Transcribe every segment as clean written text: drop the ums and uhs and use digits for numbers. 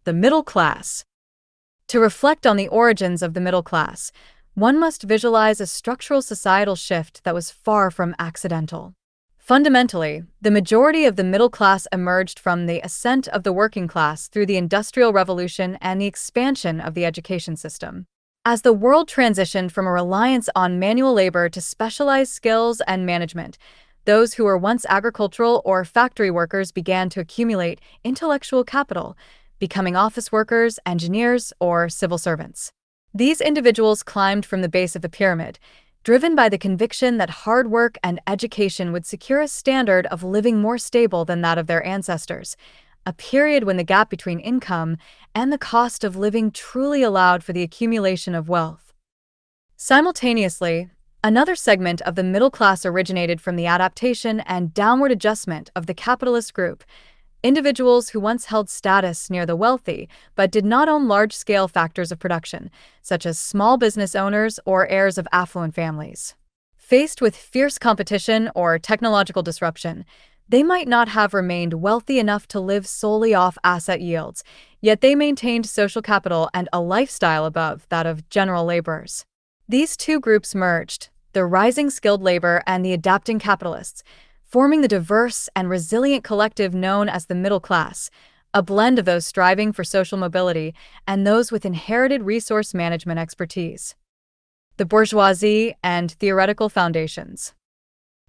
The middle class. To reflect on the origins of the middle class, one must visualize a structural societal shift that was far from accidental. Fundamentally, the majority of the middle class emerged from the ascent of the working class through the Industrial Revolution and the expansion of the education system. As the world transitioned from a reliance on manual labor to specialized skills and management, those who were once agricultural or factory workers began to accumulate intellectual capital, becoming office workers, engineers, or civil servants. These individuals climbed from the base of the pyramid, driven by the conviction that hard work and education would secure a standard of living more stable than that of their ancestors, a period when the gap between income and the cost of living truly allowed for the accumulation of wealth. Simultaneously, another segment of the middle class originated from the adaptation and downward adjustment of the capitalist group, individuals who once held status near the wealthy but did not own large-scale factors of production, such as small business owners or heirs of affluent families. Faced with fierce competition or technological disruption, they might not have remained wealthy enough to live solely off asset yields, yet they maintained social capital and a lifestyle above that of general laborers. These two groups merged, the rising skilled labor and the adapting capitalists, forming the diverse and resilient collective known as the middle class, a blend of those striving for social mobility and those with inherited resource management expertise. The bourgeoisie and theoretical foundations.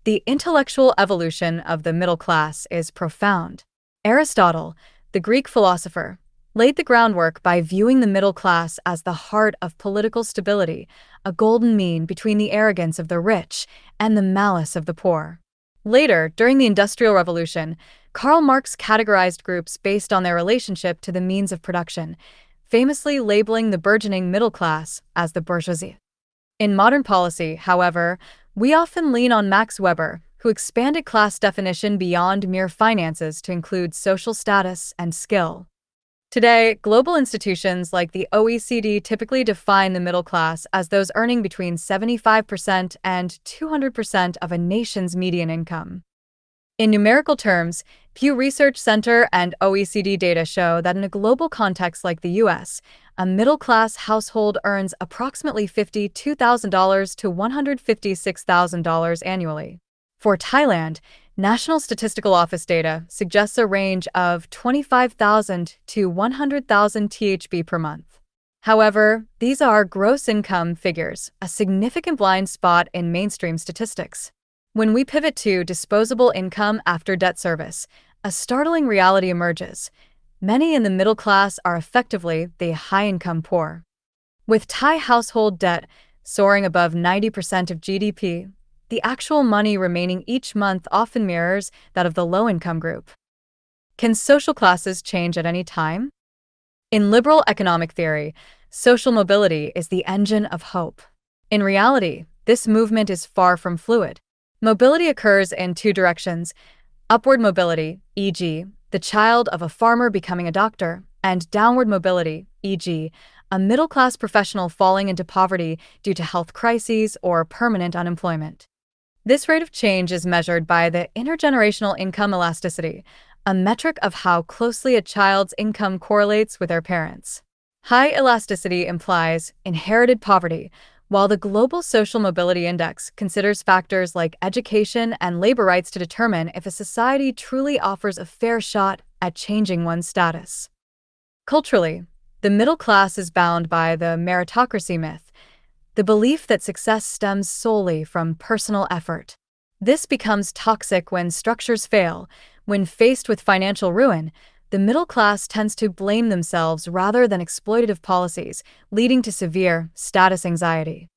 The intellectual evolution of the middle class is profound. Aristotle, the Greek philosopher, laid the groundwork by viewing the middle class as the heart of political stability, a golden mean between the arrogance of the rich and the malice of the poor. Later, during the Industrial Revolution, Karl Marx categorized groups based on their relationship to the means of production, famously labeling the burgeoning middle class as the bourgeoisie. In modern policy, however, we often lean on Max Weber, who expanded class definition beyond mere finances to include social status and skill. Today, global institutions like the OECD typically define the middle class as those earning between 75% and 200% of a nation's median income. In numerical terms, Pew Research Center and OECD data show that in a global context like the US, a middle-class household earns approximately $52,000 to $156,000 annually. For Thailand, National Statistical Office data suggests a range of 25,000 to 100,000 THB per month. However, these are gross income figures, a significant blind spot in mainstream statistics. When we pivot to disposable income after debt service, a startling reality emerges. Many in the middle class are effectively the high-income poor. With Thai household debt soaring above 90% of GDP, the actual money remaining each month often mirrors that of the low-income group. Can social classes change at any time? In liberal economic theory, social mobility is the engine of hope. In reality, this movement is far from fluid. Mobility occurs in two directions: upward mobility, e.g., the child of a farmer becoming a doctor, and downward mobility, e.g., a middle-class professional falling into poverty due to health crises or permanent unemployment. This rate of change is measured by the intergenerational income elasticity, a metric of how closely a child's income correlates with their parents. High elasticity implies inherited poverty, while the Global Social Mobility Index considers factors like education and labor rights to determine if a society truly offers a fair shot at changing one's status. Culturally, the middle class is bound by the meritocracy myth, the belief that success stems solely from personal effort. This becomes toxic when structures fail. When faced with financial ruin, the middle class tends to blame themselves rather than exploitative policies, leading to severe status anxiety.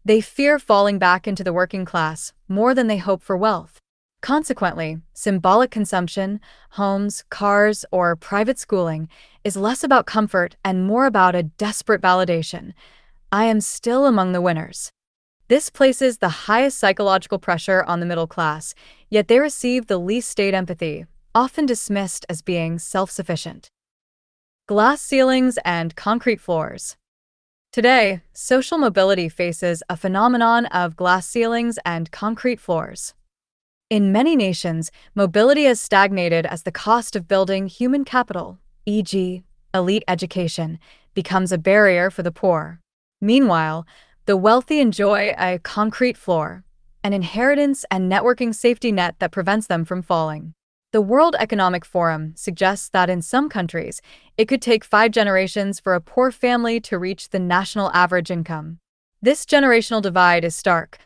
They fear falling back into the working class more than they hope for wealth. Consequently, symbolic consumption, homes, cars, or private schooling is less about comfort and more about a desperate validation. I am still among the winners. This places the highest psychological pressure on the middle class, yet they receive the least state empathy, often dismissed as being self-sufficient. Glass ceilings and concrete floors. Today, social mobility faces a phenomenon of glass ceilings and concrete floors. In many nations, mobility has stagnated as the cost of building human capital, e.g., elite education, becomes a barrier for the poor. Meanwhile, the wealthy enjoy a concrete floor, an inheritance and networking safety net that prevents them from falling. The World Economic Forum suggests that in some countries, it could take 5 generations for a poor family to reach the national average income. This generational divide is stark.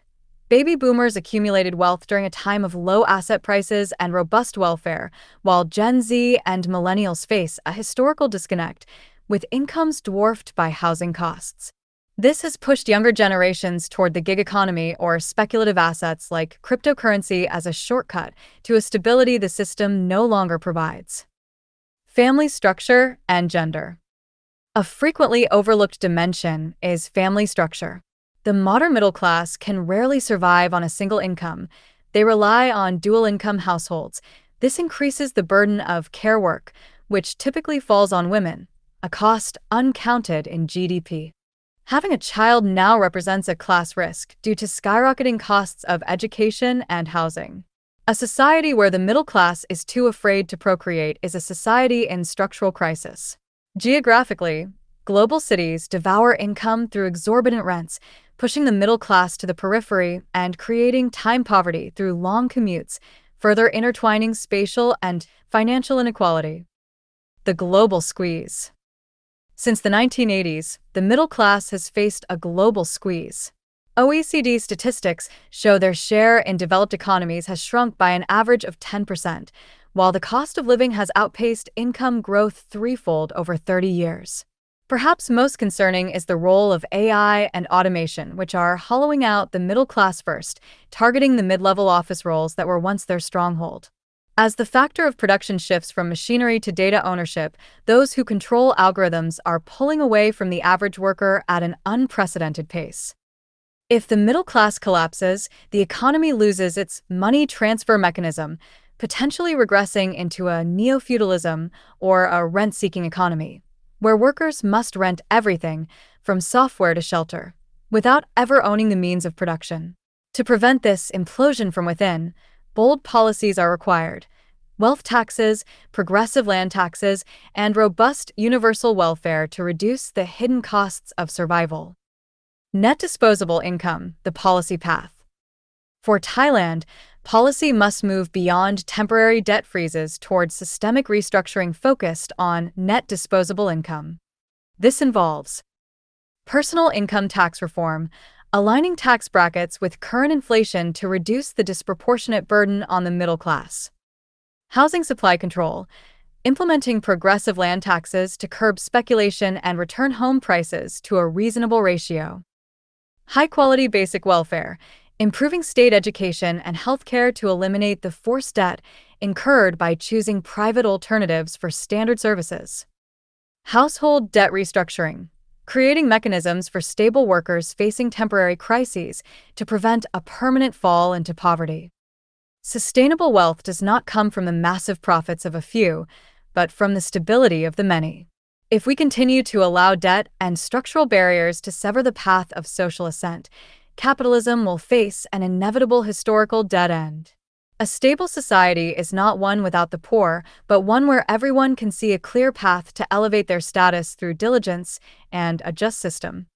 Baby boomers accumulated wealth during a time of low asset prices and robust welfare, while Gen Z and millennials face a historical disconnect, with incomes dwarfed by housing costs. This has pushed younger generations toward the gig economy or speculative assets like cryptocurrency as a shortcut to a stability the system no longer provides. Family structure and gender. A frequently overlooked dimension is family structure. The modern middle class can rarely survive on a single income. They rely on dual-income households. This increases the burden of care work, which typically falls on women, a cost uncounted in GDP. Having a child now represents a class risk due to skyrocketing costs of education and housing. A society where the middle class is too afraid to procreate is a society in structural crisis. Geographically, global cities devour income through exorbitant rents, pushing the middle class to the periphery and creating time poverty through long commutes, further intertwining spatial and financial inequality. The global squeeze. Since the 1980s, the middle class has faced a global squeeze. OECD statistics show their share in developed economies has shrunk by an average of 10%, while the cost of living has outpaced income growth threefold over 30 years. Perhaps most concerning is the role of AI and automation, which are hollowing out the middle class first, targeting the mid-level office roles that were once their stronghold. As the factor of production shifts from machinery to data ownership, those who control algorithms are pulling away from the average worker at an unprecedented pace. If the middle class collapses, the economy loses its money transfer mechanism, potentially regressing into a neo-feudalism or a rent-seeking economy, where workers must rent everything, from software to shelter, without ever owning the means of production. To prevent this implosion from within, bold policies are required: wealth taxes, progressive land taxes, and robust universal welfare to reduce the hidden costs of survival. Net disposable income, the policy path. For Thailand, policy must move beyond temporary debt freezes towards systemic restructuring focused on net disposable income. This involves personal income tax reform, aligning tax brackets with current inflation to reduce the disproportionate burden on the middle class. Housing supply control, implementing progressive land taxes to curb speculation and return home prices to a reasonable ratio. High-quality basic welfare, improving state education and healthcare to eliminate the forced debt incurred by choosing private alternatives for standard services. Household debt restructuring, creating mechanisms for stable workers facing temporary crises to prevent a permanent fall into poverty. Sustainable wealth does not come from the massive profits of a few, but from the stability of the many. If we continue to allow debt and structural barriers to sever the path of social ascent, capitalism will face an inevitable historical dead end. A stable society is not one without the poor, but one where everyone can see a clear path to elevate their status through diligence and a just system.